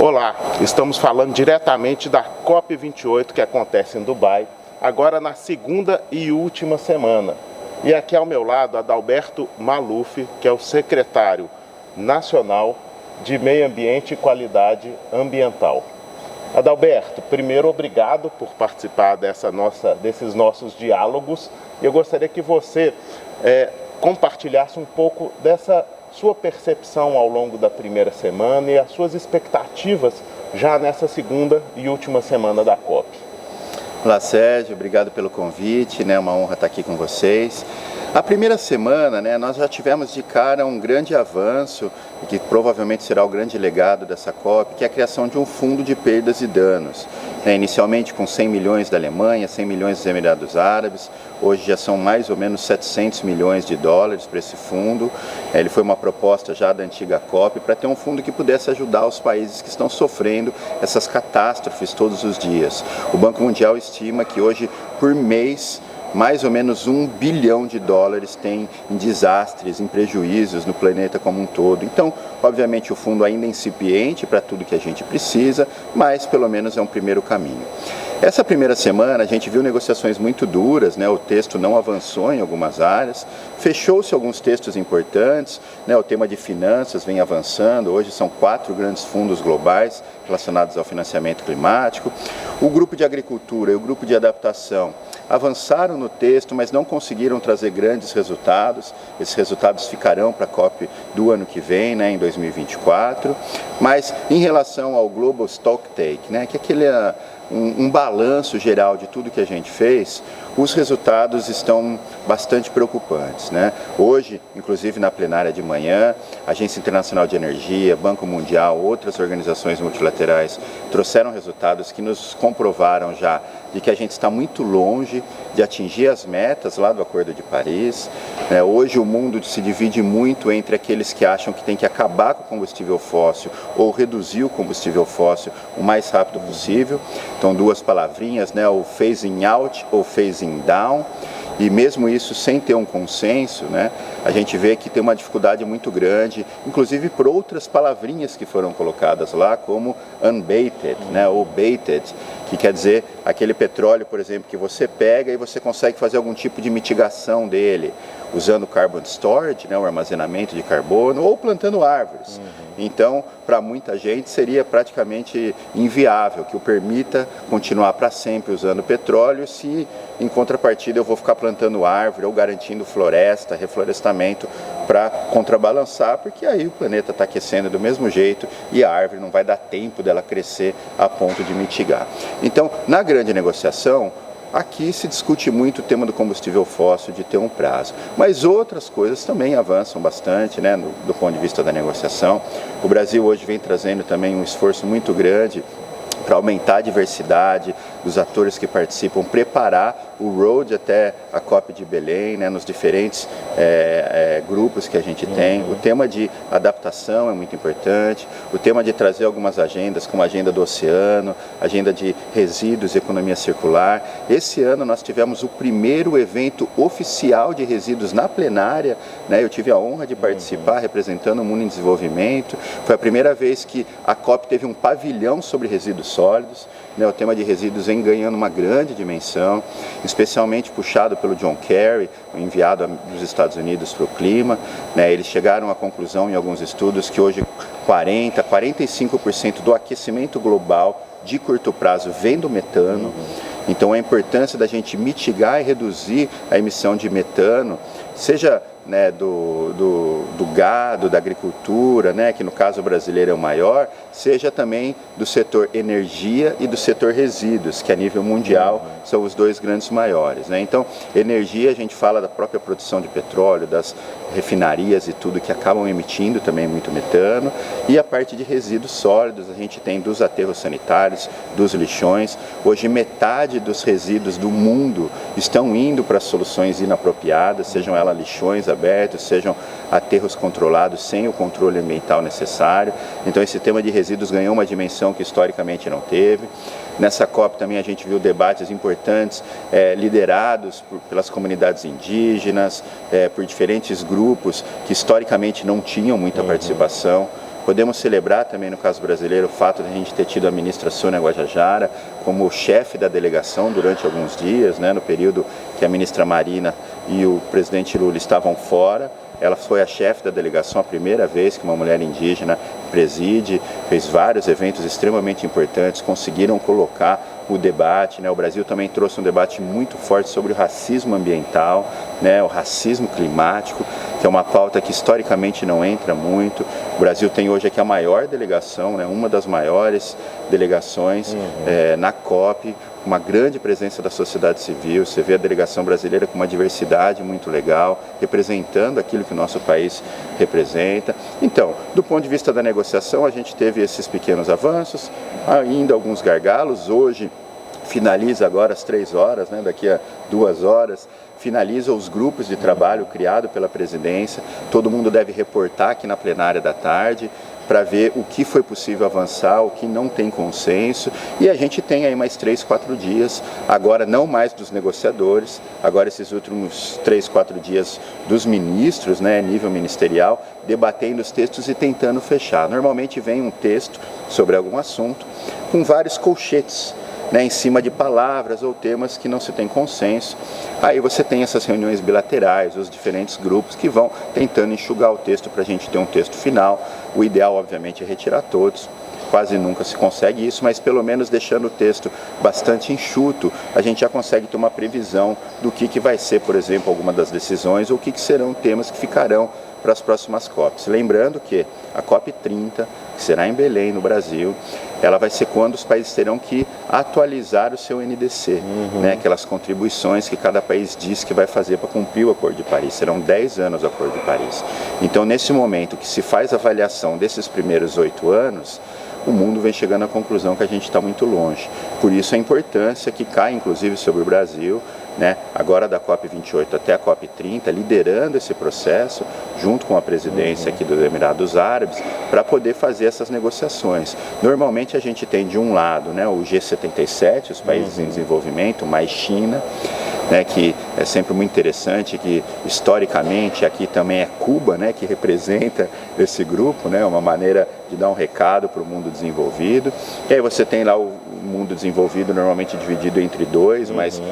Olá, estamos falando diretamente da COP28 que acontece em Dubai, agora na segunda e última semana. E aqui ao meu lado, Adalberto Maluf, que é o secretário nacional de Meio Ambiente e Qualidade Ambiental. Adalberto, primeiro, obrigado por participar desses nossos diálogos. Eu gostaria que você compartilhasse um pouco dessa sua percepção ao longo da primeira semana e as suas expectativas já nessa segunda e última semana da COP. Olá, Sérgio, obrigado pelo convite, é uma honra estar aqui com vocês. A primeira semana, nós já tivemos de cara um grande avanço, que provavelmente será o grande legado dessa COP, que é a criação de um fundo de perdas e danos. Inicialmente com 100 milhões da Alemanha, 100 milhões dos Emirados Árabes, hoje já são mais ou menos 700 milhões de dólares para esse fundo. Ele foi uma proposta já da antiga COP para ter um fundo que pudesse ajudar os países que estão sofrendo essas catástrofes todos os dias. O Banco Mundial estima que hoje, por mês, mais ou menos 1 bilhão de dólares tem em desastres, em prejuízos no planeta como um todo. Então, obviamente, o fundo ainda é incipiente para tudo que a gente precisa, mas pelo menos é um primeiro caminho. Essa primeira semana a gente viu negociações muito duras, o texto não avançou em algumas áreas, fechou-se alguns textos importantes, o tema de finanças vem avançando, hoje são 4 grandes fundos globais relacionados ao financiamento climático. O grupo de agricultura e o grupo de adaptação avançaram no texto, mas não conseguiram trazer grandes resultados. Esses resultados ficarão para a COP do ano que vem, em 2024. Mas em relação ao Global Stocktake, que é aquele um balanço geral de tudo que a gente fez, os resultados estão bastante preocupantes. Hoje, inclusive na plenária de manhã, a Agência Internacional de Energia, Banco Mundial, outras organizações multilaterais trouxeram resultados que nos comprovaram já de que a gente está muito longe de atingir as metas lá do Acordo de Paris. Hoje o mundo se divide muito entre aqueles que acham que tem que acabar com o combustível fóssil ou reduzir o combustível fóssil o mais rápido possível. Então, 2 palavrinhas, o phasing out ou phasing down. E mesmo isso sem ter um consenso, a gente vê que tem uma dificuldade muito grande, inclusive por outras palavrinhas que foram colocadas lá, como unbated, ou baited, que quer dizer aquele petróleo, por exemplo, que você pega e você consegue fazer algum tipo de mitigação dele, usando carbon storage, o armazenamento de carbono, ou plantando árvores. Então, para muita gente seria praticamente inviável que o permita continuar para sempre usando petróleo se, em contrapartida, eu vou ficar plantando árvore ou garantindo floresta, reflorestamento para contrabalançar, porque aí o planeta está aquecendo do mesmo jeito e a árvore não vai dar tempo dela crescer a ponto de mitigar. Então, na grande negociação, aqui se discute muito o tema do combustível fóssil, de ter um prazo. Mas outras coisas também avançam bastante, do ponto de vista da negociação. O Brasil hoje vem trazendo também um esforço muito grande para aumentar a diversidade dos atores que participam, preparar o road até a COP de Belém, nos diferentes grupos que a gente tem. O tema de adaptação é muito importante, o tema de trazer algumas agendas, como a agenda do oceano, agenda de resíduos e economia circular. Esse ano nós tivemos o primeiro evento oficial de resíduos na plenária, eu tive a honra de participar representando o mundo em desenvolvimento. Foi a primeira vez que a COP teve um pavilhão sobre resíduos sólidos, o tema de resíduos vem ganhando uma grande dimensão, especialmente puxado pelo John Kerry, o enviado dos Estados Unidos para o clima. Eles chegaram à conclusão em alguns estudos que hoje 45% do aquecimento global de curto prazo vem do metano. Então a importância da gente mitigar e reduzir a emissão de metano, seja do gado, da agricultura, que no caso brasileiro é o maior, seja também do setor energia e do setor resíduos, que a nível mundial são os 2 grandes maiores. Então, energia, a gente fala da própria produção de petróleo, das refinarias e tudo que acabam emitindo também muito metano, e a parte de resíduos sólidos, a gente tem dos aterros sanitários, dos lixões. Hoje metade dos resíduos do mundo estão indo para soluções inapropriadas, sejam elas lixões abertos, sejam aterros controlados sem o controle ambiental necessário. Então esse tema de resíduos ganhou uma dimensão que historicamente não teve. Nessa COP também a gente viu debates importantes liderados pelas comunidades indígenas, por diferentes grupos que historicamente não tinham muita participação. Podemos celebrar também, no caso brasileiro, o fato de a gente ter tido a ministra Sônia Guajajara como chefe da delegação durante alguns dias, né, no período que a ministra Marina e o presidente Lula estavam fora. Ela foi a chefe da delegação, a primeira vez que uma mulher indígena preside, fez vários eventos extremamente importantes, conseguiram colocar o debate, né? O Brasil também trouxe um debate muito forte sobre o racismo ambiental, né? O racismo climático, que é uma pauta que historicamente não entra muito. O Brasil tem hoje aqui a maior delegação, né? Uma das maiores delegações na COP, uma grande presença da sociedade civil. Você vê a delegação brasileira com uma diversidade muito legal, representando aquilo que o nosso país representa. Então, do ponto de vista da negociação, a gente teve esses pequenos avanços, ainda alguns gargalos. Hoje finaliza agora às 3 horas, né, daqui a 2 horas, finaliza os grupos de trabalho criados pela presidência. Todo mundo deve reportar aqui na plenária da tarde, para ver o que foi possível avançar, o que não tem consenso, e a gente tem aí mais 3, 4 dias, agora não mais dos negociadores, agora esses últimos 3, 4 dias dos ministros, né, nível ministerial, debatendo os textos e tentando fechar. Normalmente vem um texto sobre algum assunto com vários colchetes, né, em cima de palavras ou temas que não se tem consenso. Aí você tem essas reuniões bilaterais, os diferentes grupos que vão tentando enxugar o texto para a gente ter um texto final. O ideal, obviamente, é retirar todos. Quase nunca se consegue isso, mas pelo menos deixando o texto bastante enxuto, a gente já consegue ter uma previsão do que vai ser, por exemplo, alguma das decisões ou o que serão temas que ficarão para as próximas COPs. Lembrando que a COP 30, que será em Belém, no Brasil, ela vai ser quando os países terão que atualizar o seu NDC, né, aquelas contribuições que cada país diz que vai fazer para cumprir o Acordo de Paris. Serão 10 anos o Acordo de Paris. Então, nesse momento que se faz a avaliação desses primeiros 8 anos, o mundo vem chegando à conclusão que a gente está muito longe. Por isso a importância que cai, inclusive, sobre o Brasil, né, agora da COP28 até a COP30, liderando esse processo, junto com a presidência aqui dos Emirados Árabes, para poder fazer essas negociações. Normalmente a gente tem de um lado, né, o G77, os países em desenvolvimento, mais China, né, que é sempre muito interessante, que historicamente aqui também é Cuba, né, que representa esse grupo, né, uma maneira de dar um recado para o mundo desenvolvido. E aí você tem lá o mundo desenvolvido normalmente dividido entre dois, mas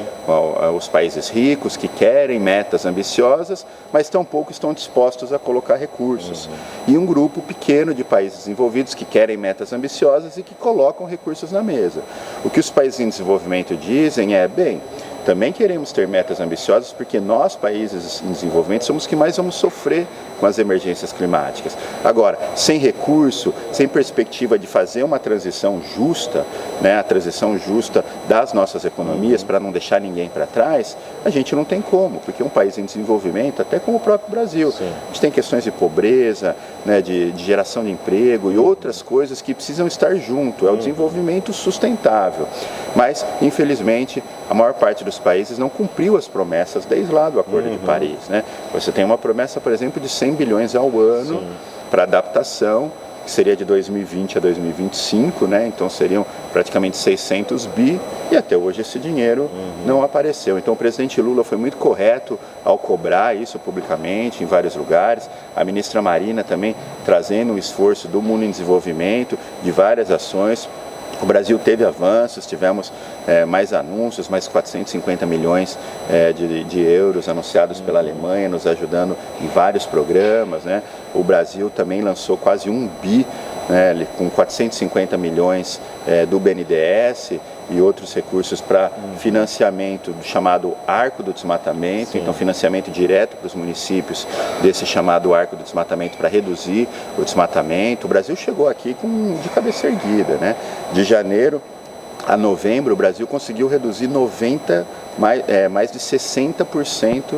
os países ricos que querem metas ambiciosas, mas tampouco estão dispostos a colocar recursos. E um grupo pequeno de países desenvolvidos que querem metas ambiciosas e que colocam recursos na mesa. O que os países em desenvolvimento dizem é, bem, também queremos ter metas ambiciosas porque nós, países em desenvolvimento, somos os que mais vamos sofrer com as emergências climáticas. Agora, sem recurso, sem perspectiva de fazer uma transição justa, né, a transição justa das nossas economias para não deixar ninguém para trás, a gente não tem como, porque um país em desenvolvimento, até como o próprio Brasil, a gente tem questões de pobreza, né, de geração de emprego e outras coisas que precisam estar junto, é o desenvolvimento sustentável. Mas, infelizmente, a maior parte dos países não cumpriu as promessas desde lá do Acordo de Paris, né? Você tem uma promessa, por exemplo, de 100 bilhões ao ano para adaptação, que seria de 2020 a 2025, né? Então seriam praticamente 600 bi, e até hoje esse dinheiro não apareceu. Então o presidente Lula foi muito correto ao cobrar isso publicamente em vários lugares. A ministra Marina também trazendo um esforço do mundo em desenvolvimento, de várias ações. O Brasil teve avanços, tivemos mais anúncios, mais 450 milhões de euros anunciados pela Alemanha, nos ajudando em vários programas, né? O Brasil também lançou quase 1 bi, né, com 450 milhões do BNDES e outros recursos para financiamento do chamado Arco do Desmatamento, então financiamento direto para os municípios desse chamado Arco do Desmatamento para reduzir o desmatamento. O Brasil chegou aqui de cabeça erguida, né? De janeiro a novembro, o Brasil conseguiu reduzir mais de 60%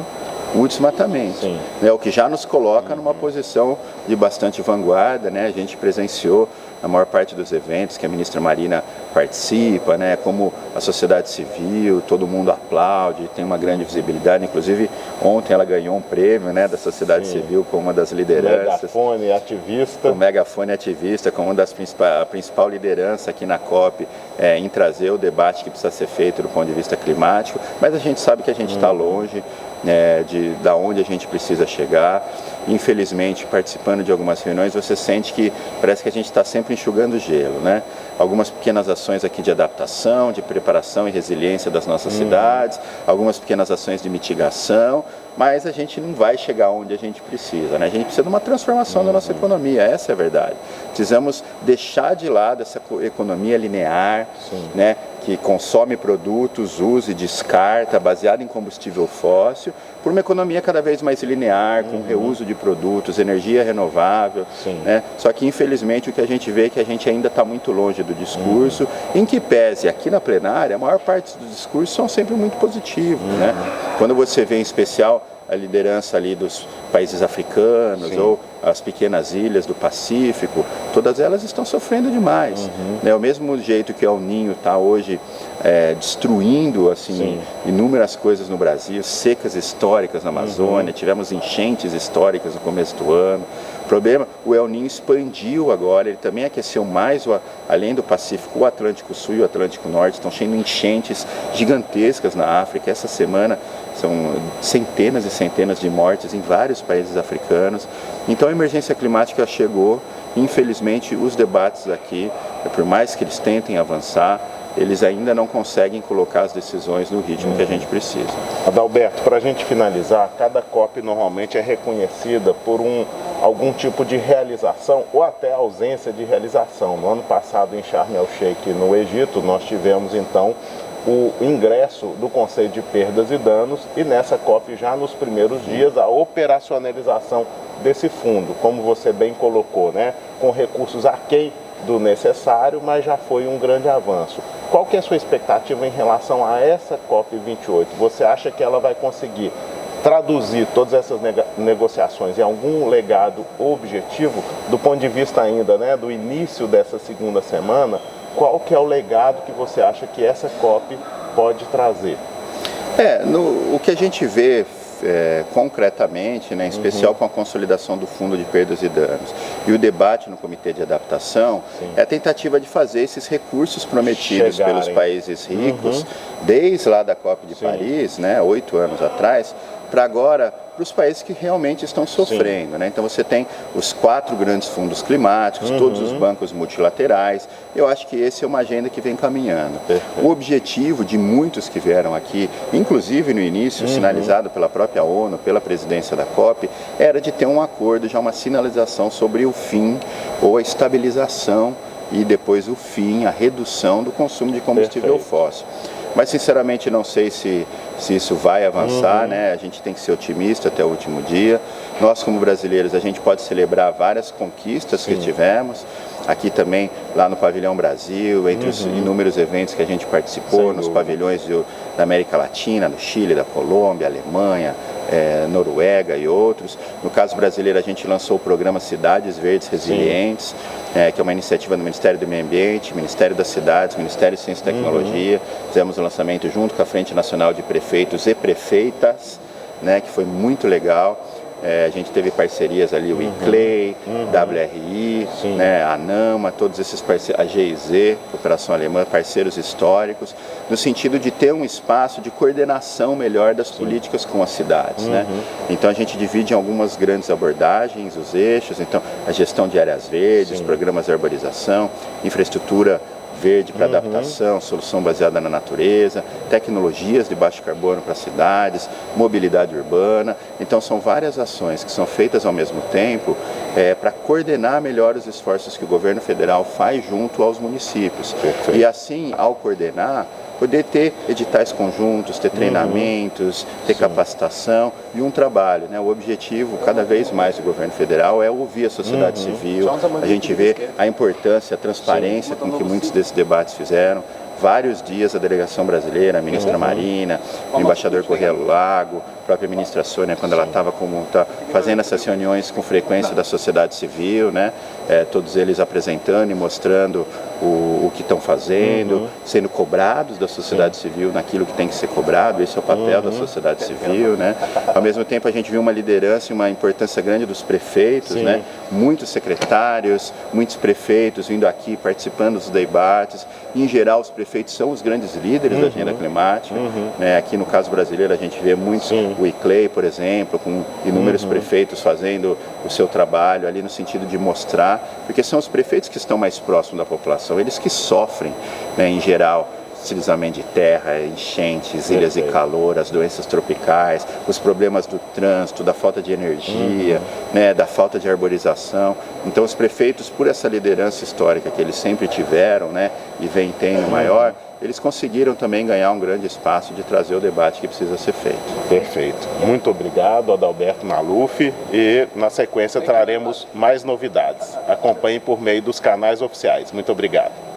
o desmatamento, né, o que já nos coloca numa posição de bastante vanguarda, né? A gente presenciou a maior parte dos eventos que a ministra Marina participa, né, como a sociedade civil, todo mundo aplaude, tem uma grande visibilidade. Inclusive, ontem ela ganhou um prêmio, né, da sociedade civil como uma das lideranças. Megafone ativista. O Megafone ativista como uma das a principal liderança aqui na COP em trazer o debate que precisa ser feito do ponto de vista climático, mas a gente sabe que a gente está longe da onde a gente precisa chegar. infelizmente, participando de algumas reuniões, você sente que parece que a gente está sempre enxugando gelo, né? Algumas pequenas ações aqui de adaptação, de preparação e resiliência das nossas cidades, algumas pequenas ações de mitigação, mas a gente não vai chegar onde a gente precisa, né? A gente precisa de uma transformação da nossa economia, essa é a verdade. Precisamos deixar de lado essa economia linear, né, que consome produtos, usa e descarta, baseada em combustível fóssil, por uma economia cada vez mais linear, com reuso de produtos, energia renovável, né? Só que, infelizmente, o que a gente vê é que a gente ainda está muito longe do discurso, em que pese, aqui na plenária, a maior parte dos discursos são sempre muito positivos, né? Quando você vê, em especial, a liderança ali dos países africanos ou as pequenas ilhas do Pacífico, todas elas estão sofrendo demais. Né? O mesmo jeito que o El Niño está hoje destruindo assim, inúmeras coisas no Brasil, secas históricas na Amazônia, tivemos enchentes históricas no começo do ano. O problema, o El Niño expandiu agora, ele também aqueceu mais, além do Pacífico, o Atlântico Sul e o Atlântico Norte, estão cheios de enchentes gigantescas na África. Essa semana são centenas e centenas de mortes em vários países africanos. Então a emergência climática chegou, infelizmente os debates aqui, por mais que eles tentem avançar, eles ainda não conseguem colocar as decisões no ritmo que a gente precisa. Adalberto, para a gente finalizar, cada COP normalmente é reconhecida por algum tipo de realização ou até ausência de realização. No ano passado, em Sharm el-Sheikh, no Egito, nós tivemos então o ingresso do Conselho de Perdas e Danos e nessa COP já nos primeiros dias a operacionalização desse fundo, como você bem colocou, né, com recursos aquém do necessário, mas já foi um grande avanço. Qual que é a sua expectativa em relação a essa COP28? Você acha que ela vai conseguir traduzir todas essas negociações em algum legado objetivo, do ponto de vista ainda, né, do início dessa segunda semana? Qual que é o legado que você acha que essa COP pode trazer? O que a gente vê concretamente, né, em especial com a consolidação do Fundo de Perdas e Danos e o debate no Comitê de Adaptação, é a tentativa de fazer esses recursos prometidos pelos países ricos, desde lá da COP de Paris, né, 8 anos atrás, para agora para os países que realmente estão sofrendo, né? Então você tem os 4 grandes fundos climáticos, todos os bancos multilaterais. Eu acho que esse é uma agenda que vem caminhando. O objetivo de muitos que vieram aqui, inclusive no início, sinalizado pela própria ONU, pela presidência da COP, era de ter um acordo, já uma sinalização sobre o fim ou a estabilização e depois o fim, a redução do consumo de combustível fóssil. Mas, sinceramente, não sei se isso vai avançar, né? A gente tem que ser otimista até o último dia. Nós, como brasileiros, a gente pode celebrar várias conquistas que tivemos. Aqui também, lá no Pavilhão Brasil, entre os inúmeros eventos que a gente participou, nos pavilhões da América Latina, do Chile, da Colômbia, Alemanha, Noruega e outros. No caso brasileiro, a gente lançou o programa Cidades Verdes Resilientes, que é uma iniciativa do Ministério do Meio Ambiente, Ministério das Cidades, Ministério de Ciência e Tecnologia. Fizemos o lançamento junto com a Frente Nacional de Prefeitos e Prefeitas, né, que foi muito legal. A gente teve parcerias ali, o ICLEI, WRI, né, a ANAMA, todos esses parceiros, a GIZ, Cooperação Alemã, parceiros históricos, no sentido de ter um espaço de coordenação melhor das políticas com as cidades, né? Então a gente divide em algumas grandes abordagens, os eixos, então a gestão de áreas verdes, programas de arborização, infraestrutura verde para adaptação, solução baseada na natureza, tecnologias de baixo carbono para cidades, mobilidade urbana. Então são várias ações que são feitas ao mesmo tempo para coordenar melhor os esforços que o governo federal faz junto aos municípios. E assim, ao coordenar, poder ter editais conjuntos, ter treinamentos, ter capacitação e um trabalho, né? O objetivo, cada vez mais, do governo federal é ouvir a sociedade civil. A gente vê a importância, a transparência com que muitos desses debates fizeram. Vários dias a delegação brasileira, a ministra Marina, o embaixador Correa Lago, a própria ministra Sônia, quando ela estava fazendo essas reuniões com frequência da sociedade civil, né? Todos eles apresentando e mostrando o que estão fazendo, sendo cobrados da sociedade civil naquilo que tem que ser cobrado. Esse é o papel da sociedade civil, né? Ao mesmo tempo, a gente viu uma liderança e uma importância grande dos prefeitos, né? Muitos secretários, muitos prefeitos vindo aqui, participando dos debates. Em geral, os prefeitos são os grandes líderes da agenda climática. Né? Aqui no caso brasileiro, a gente vê muitos, o ICLEI, por exemplo, com inúmeros prefeitos fazendo o seu trabalho ali no sentido de mostrar, porque são os prefeitos que estão mais próximos da população, eles que sofrem, né, em geral, deslizamento de terra, enchentes, ilhas de calor, as doenças tropicais, os problemas do trânsito, da falta de energia, né, da falta de arborização. Então os prefeitos, por essa liderança histórica que eles sempre tiveram, né, e vem tendo maior, eles conseguiram também ganhar um grande espaço de trazer o debate que precisa ser feito. Perfeito. Muito obrigado, Adalberto Maluf, e na sequência traremos mais novidades. Acompanhe por meio dos canais oficiais. Muito obrigado.